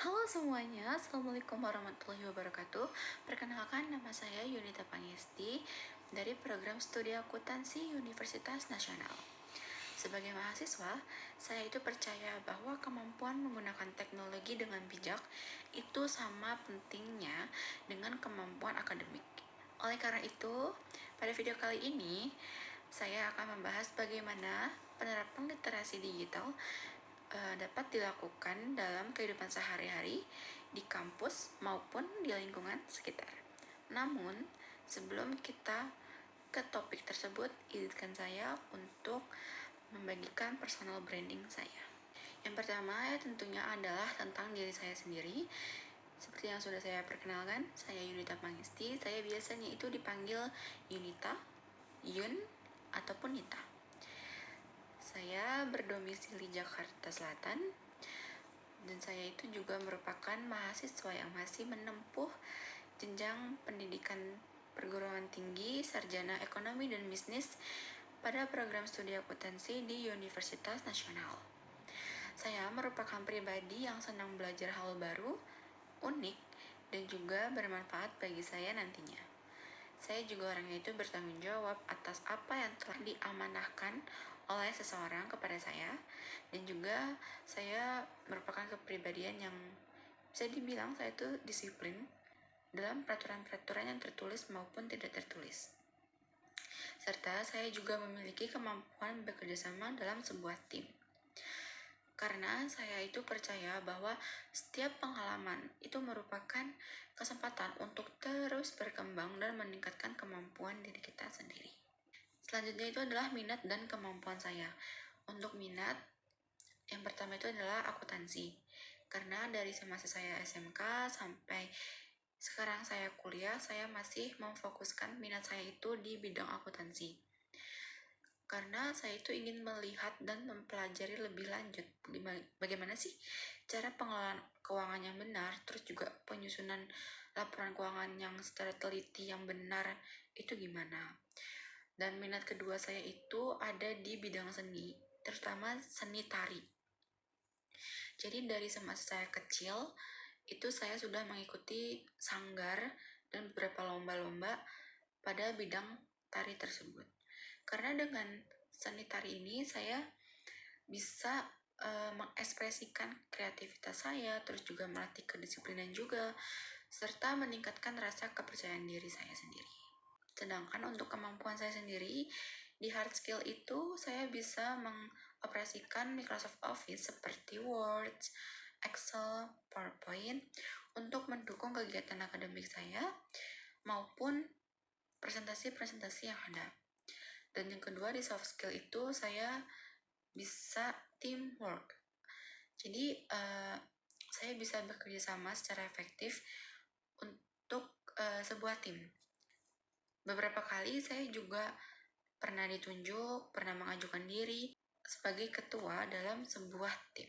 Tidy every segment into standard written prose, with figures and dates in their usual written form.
Halo semuanya, Assalamualaikum warahmatullahi wabarakatuh. Perkenalkan, nama saya Yunita Pangesti dari program studi akuntansi Universitas Nasional. Sebagai mahasiswa, saya itu percaya bahwa kemampuan menggunakan teknologi dengan bijak itu sama pentingnya dengan kemampuan akademik. Oleh karena itu, pada video kali ini, saya akan membahas bagaimana penerapan literasi digital dapat dilakukan dalam kehidupan sehari-hari di kampus maupun di lingkungan sekitar. Namun, sebelum kita ke topik tersebut, izinkan saya untuk membagikan personal branding saya. Yang pertama tentunya adalah tentang diri saya sendiri. Seperti yang sudah saya perkenalkan, saya Yunita Pangesti. Saya biasanya itu dipanggil Yunita, Yun, ataupun Nita. Saya berdomisili Jakarta Selatan, dan saya itu juga merupakan mahasiswa yang masih menempuh jenjang pendidikan perguruan tinggi sarjana ekonomi dan bisnis pada program studi akuntansi di Universitas Nasional. Saya merupakan pribadi yang senang belajar hal baru, unik, dan juga bermanfaat bagi saya nantinya. Saya juga orangnya itu bertanggung jawab atas apa yang telah diamanahkan oleh seseorang kepada saya, dan juga saya merupakan kepribadian yang bisa dibilang saya itu disiplin dalam peraturan-peraturan yang tertulis maupun tidak tertulis. Serta saya juga memiliki kemampuan bekerjasama dalam sebuah tim. Karena saya itu percaya bahwa setiap pengalaman itu merupakan kesempatan untuk terus berkembang dan meningkatkan kemampuan diri kita sendiri. Selanjutnya itu adalah minat dan kemampuan saya. Untuk minat, yang pertama itu adalah akuntansi. Karena dari semasa saya SMK sampai sekarang saya kuliah, saya masih memfokuskan minat saya itu di bidang akuntansi. Karena saya itu ingin melihat dan mempelajari lebih lanjut bagaimana sih cara pengelolaan keuangan yang benar, terus juga penyusunan laporan keuangan yang secara teliti yang benar itu gimana. Dan minat kedua saya itu ada di bidang seni, terutama seni tari. Jadi dari semasa saya kecil, itu saya sudah mengikuti sanggar dan beberapa lomba-lomba pada bidang tari tersebut. Karena dengan seni tari ini saya bisa mengekspresikan kreativitas saya, terus juga melatih kedisiplinan juga, serta meningkatkan rasa kepercayaan diri saya sendiri. Sedangkan untuk kemampuan saya sendiri, di hard skill itu saya bisa mengoperasikan Microsoft Office seperti Word, Excel, PowerPoint untuk mendukung kegiatan akademik saya maupun presentasi-presentasi yang ada. Dan yang kedua di soft skill itu saya bisa teamwork. Jadi saya bisa bekerja sama secara efektif untuk sebuah tim. Beberapa kali saya juga pernah ditunjuk, pernah mengajukan diri sebagai ketua dalam sebuah tim.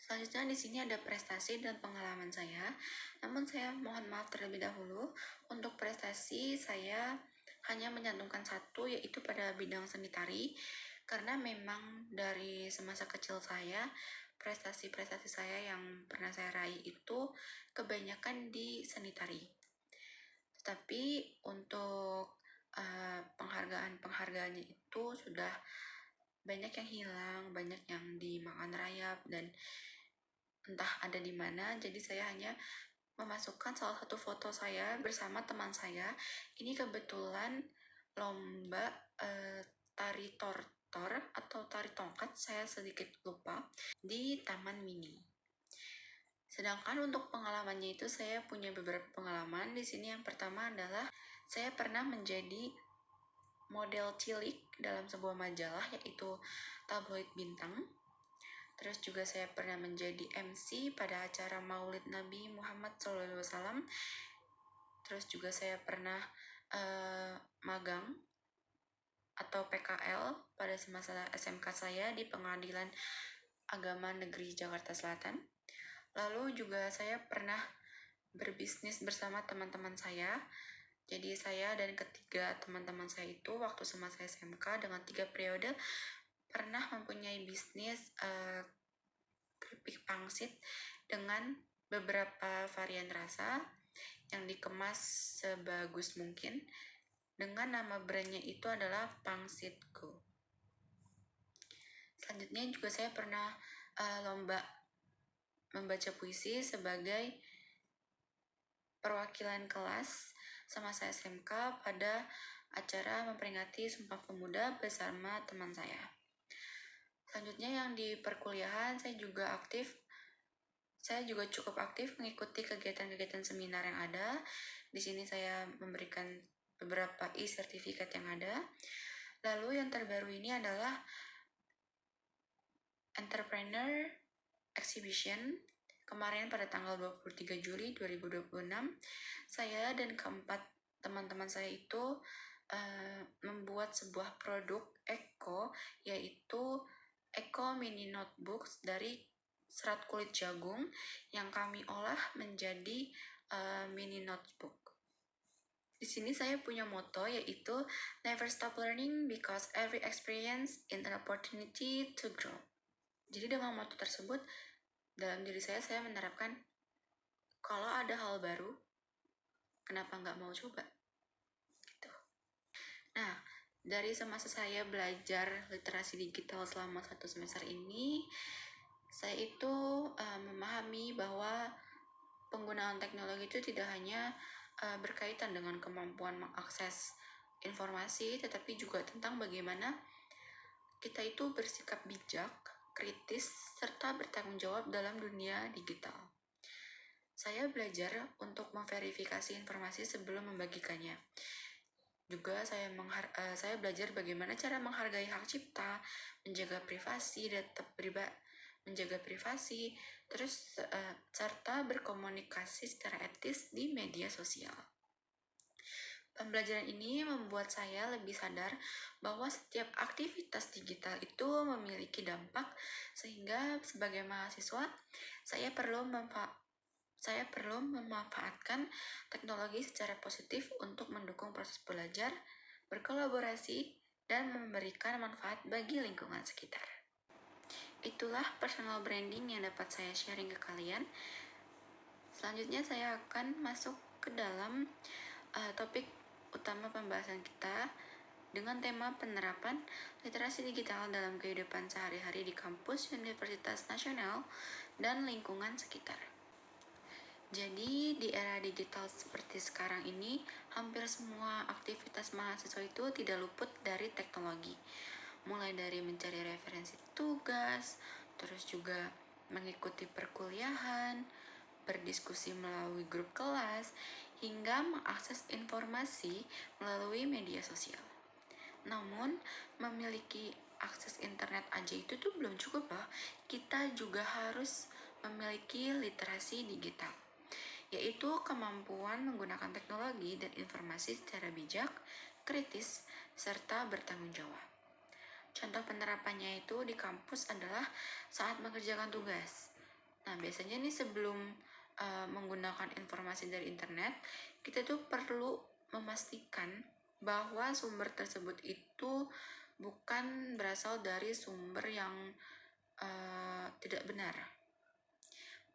Selanjutnya di sini ada prestasi dan pengalaman saya. Namun saya mohon maaf terlebih dahulu, untuk prestasi saya hanya menyantumkan satu, yaitu pada bidang seni tari. Karena memang dari semasa kecil saya, prestasi-prestasi saya yang pernah saya raih itu kebanyakan di seni tari. Tetapi untuk penghargaannya itu sudah banyak yang hilang, banyak yang dimakan rayap, dan entah ada di mana. Jadi saya hanya memasukkan salah satu foto saya bersama teman saya. Ini kebetulan lomba tari tortor atau tari tongkat, saya sedikit lupa, di Taman Mini. Sedangkan untuk pengalamannya itu saya punya beberapa pengalaman. Di sini yang pertama adalah saya pernah menjadi model cilik dalam sebuah majalah, yaitu Tabloid Bintang. Terus juga saya pernah menjadi MC pada acara Maulid Nabi Muhammad SAW. Terus juga saya pernah magang atau PKL pada semasa SMK saya di Pengadilan Agama Negeri Jakarta Selatan. Lalu juga saya pernah berbisnis bersama teman-teman saya. Jadi saya dan ketiga teman-teman saya itu waktu semasa SMK dengan 3 periode pernah mempunyai bisnis keripik pangsit dengan beberapa varian rasa yang dikemas sebagus mungkin dengan nama brandnya itu adalah Pangsit Go. Selanjutnya juga saya pernah lomba membaca puisi sebagai perwakilan kelas semasa SMK pada acara memperingati Sumpah Pemuda bersama teman saya. Selanjutnya yang di perkuliahan saya juga cukup aktif mengikuti kegiatan-kegiatan seminar yang ada. Di sini saya memberikan beberapa e-sertifikat yang ada. Lalu yang terbaru ini adalah Entrepreneur Exhibition. Kemarin pada tanggal 23 Juli 2026, saya dan keempat teman-teman saya itu membuat sebuah produk Eco, yaitu Eco Mini Notebooks dari serat kulit jagung yang kami olah menjadi mini notebook. Di sini saya punya moto yaitu Never stop learning because every experience is an opportunity to grow. Jadi dengan moto tersebut, dalam diri saya menerapkan kalau ada hal baru, kenapa nggak mau coba? Gitu. Nah, dari semasa saya belajar literasi digital selama 1 semester ini, saya itu memahami bahwa penggunaan teknologi itu tidak hanya berkaitan dengan kemampuan mengakses informasi, tetapi juga tentang bagaimana kita itu bersikap bijak, kritis, serta bertanggung jawab dalam dunia digital. Saya belajar untuk memverifikasi informasi sebelum membagikannya. Juga saya belajar bagaimana cara menghargai hak cipta, menjaga privasi, serta berkomunikasi secara etis di media sosial. Pembelajaran ini membuat saya lebih sadar bahwa setiap aktivitas digital itu memiliki dampak, sehingga sebagai mahasiswa saya perlu memanfaatkan teknologi secara positif untuk mendukung proses belajar, berkolaborasi, dan memberikan manfaat bagi lingkungan sekitar. Itulah personal branding yang dapat saya sharing ke kalian. Selanjutnya saya akan masuk ke dalam topik utama pembahasan kita dengan tema penerapan literasi digital dalam kehidupan sehari-hari di kampus Universitas Nasional dan lingkungan sekitar. Jadi di era digital seperti sekarang ini, hampir semua aktivitas mahasiswa itu tidak luput dari teknologi. Mulai dari mencari referensi tugas, terus juga mengikuti perkuliahan, berdiskusi melalui grup kelas, hingga mengakses informasi melalui media sosial. Namun, memiliki akses internet aja itu tuh belum cukup loh. Kita juga harus memiliki literasi digital, yaitu kemampuan menggunakan teknologi dan informasi secara bijak, kritis, serta bertanggung jawab. Contoh penerapannya itu di kampus adalah saat mengerjakan tugas. Nah, biasanya nih sebelum menggunakan informasi dari internet, kita tuh perlu memastikan bahwa sumber tersebut itu bukan berasal dari sumber yang tidak benar.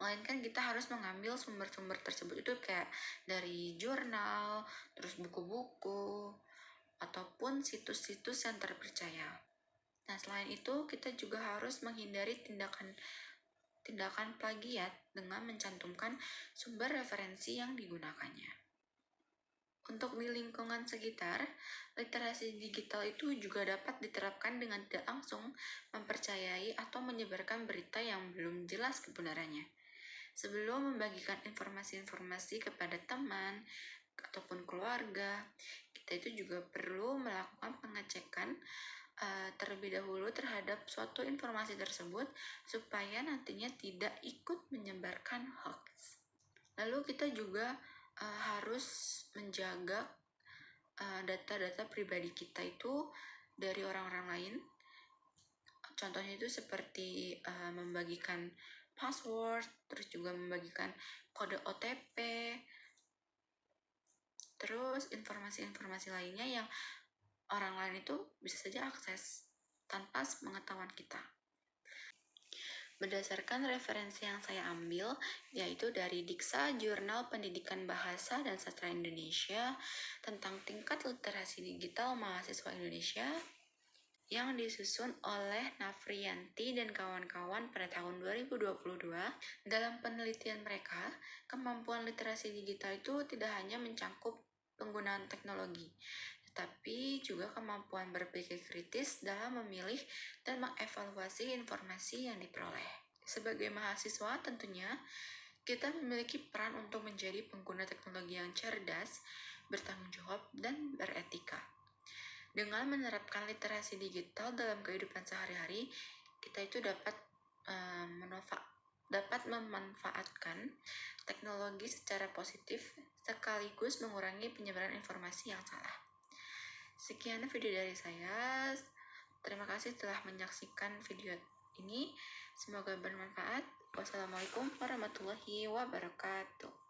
Melainkan kita harus mengambil sumber-sumber tersebut itu kayak dari jurnal, terus buku-buku, ataupun situs-situs yang terpercaya. Nah, selain itu kita juga harus menghindari tindakan plagiat dengan mencantumkan sumber referensi yang digunakannya. Untuk di lingkungan sekitar, literasi digital itu juga dapat diterapkan dengan tidak langsung mempercayai atau menyebarkan berita yang belum jelas kebenarannya. Sebelum membagikan informasi-informasi kepada teman ataupun keluarga, kita itu juga perlu melakukan pengecekan terlebih dahulu terhadap suatu informasi tersebut supaya nantinya tidak ikut menyebarkan hoax. Lalu kita juga harus menjaga data-data pribadi kita itu dari orang-orang lain. Contohnya itu seperti membagikan password, terus juga membagikan kode OTP, terus informasi-informasi lainnya yang orang lain itu bisa saja akses tanpa sepengetahuan kita. Berdasarkan referensi yang saya ambil, yaitu dari Diksa Jurnal Pendidikan Bahasa dan Sastra Indonesia tentang tingkat literasi digital mahasiswa Indonesia yang disusun oleh Nafriyanti dan kawan-kawan pada tahun 2022. Dalam penelitian mereka, kemampuan literasi digital itu tidak hanya mencakup penggunaan teknologi, tetapi juga kemampuan berpikir kritis dalam memilih dan mengevaluasi informasi yang diperoleh. Sebagai mahasiswa, tentunya kita memiliki peran untuk menjadi pengguna teknologi yang cerdas, bertanggung jawab, dan beretika. Dengan menerapkan literasi digital dalam kehidupan sehari-hari, kita itu dapat memanfaatkan teknologi secara positif sekaligus mengurangi penyebaran informasi yang salah. Sekian video dari saya. Terima kasih telah menyaksikan video ini. Semoga bermanfaat. Wassalamualaikum warahmatullahi wabarakatuh.